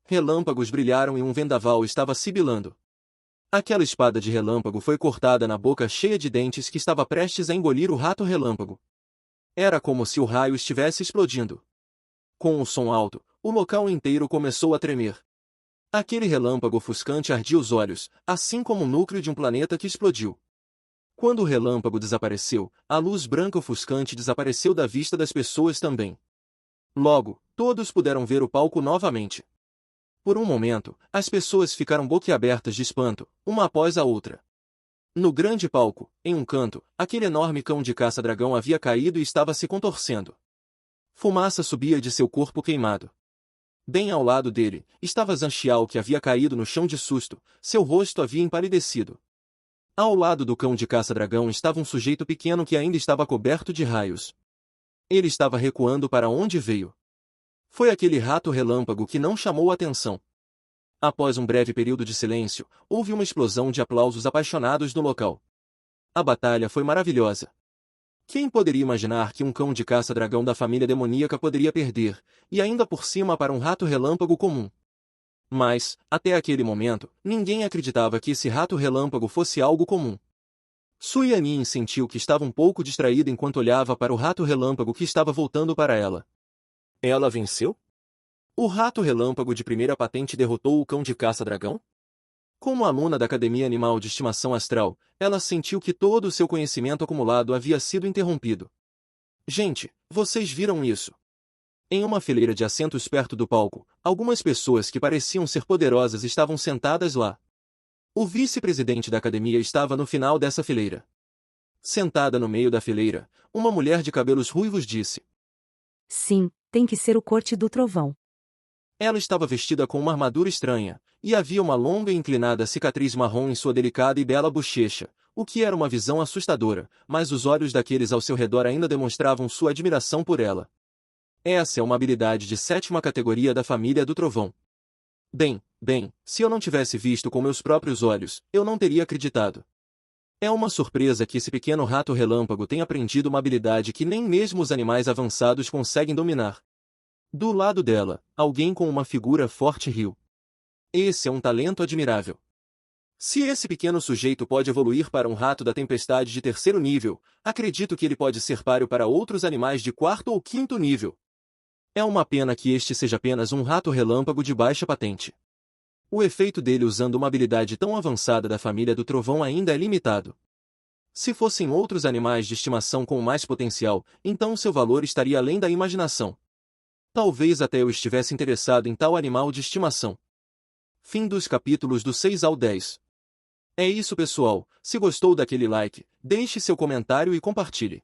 Relâmpagos brilharam e um vendaval estava sibilando. Aquela espada de relâmpago foi cortada na boca cheia de dentes que estava prestes a engolir o rato relâmpago. Era como se o raio estivesse explodindo. Com um som alto, o local inteiro começou a tremer. Aquele relâmpago ofuscante ardia os olhos, assim como o núcleo de um planeta que explodiu. Quando o relâmpago desapareceu, a luz branca ofuscante desapareceu da vista das pessoas também. Logo, todos puderam ver o palco novamente. Por um momento, as pessoas ficaram boquiabertas de espanto, uma após a outra. No grande palco, em um canto, aquele enorme cão de caça-dragão havia caído e estava se contorcendo. Fumaça subia de seu corpo queimado. Bem ao lado dele, estava Zhang Xiao que havia caído no chão de susto, seu rosto havia empalidecido. Ao lado do cão de caça-dragão estava um sujeito pequeno que ainda estava coberto de raios. Ele estava recuando para onde veio. Foi aquele rato relâmpago que não chamou a atenção. Após um breve período de silêncio, houve uma explosão de aplausos apaixonados no local. A batalha foi maravilhosa. Quem poderia imaginar que um cão de caça-dragão da família demoníaca poderia perder, e ainda por cima para um rato relâmpago comum? Mas, até aquele momento, ninguém acreditava que esse rato relâmpago fosse algo comum. Su Yanin sentiu que estava um pouco distraída enquanto olhava para o rato relâmpago que estava voltando para ela. Ela venceu? O rato relâmpago de primeira patente derrotou o cão de caça-dragão? Como aluna da Academia Animal de Estimação Astral, ela sentiu que todo o seu conhecimento acumulado havia sido interrompido. Gente, vocês viram isso? Em uma fileira de assentos perto do palco, algumas pessoas que pareciam ser poderosas estavam sentadas lá. O vice-presidente da academia estava no final dessa fileira. Sentada no meio da fileira, uma mulher de cabelos ruivos disse: Sim, tem que ser o Corte do Trovão. Ela estava vestida com uma armadura estranha, e havia uma longa e inclinada cicatriz marrom em sua delicada e bela bochecha, o que era uma visão assustadora, mas os olhos daqueles ao seu redor ainda demonstravam sua admiração por ela. Essa é uma habilidade de 7ª categoria da família do Trovão. Bem, se eu não tivesse visto com meus próprios olhos, eu não teria acreditado. É uma surpresa que esse pequeno rato relâmpago tenha aprendido uma habilidade que nem mesmo os animais avançados conseguem dominar. Do lado dela, alguém com uma figura forte riu. Esse é um talento admirável. Se esse pequeno sujeito pode evoluir para um rato da tempestade de 3º nível, acredito que ele pode ser páreo para outros animais de 4º ou 5º nível. É uma pena que este seja apenas um rato relâmpago de baixa patente. O efeito dele usando uma habilidade tão avançada da família do Trovão ainda é limitado. Se fossem outros animais de estimação com mais potencial, então seu valor estaria além da imaginação. Talvez até eu estivesse interessado em tal animal de estimação. Fim dos capítulos do 6 ao 10. É isso, pessoal. Se gostou daquele like, deixe seu comentário e compartilhe.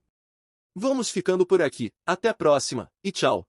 Vamos ficando por aqui. Até a próxima, e tchau!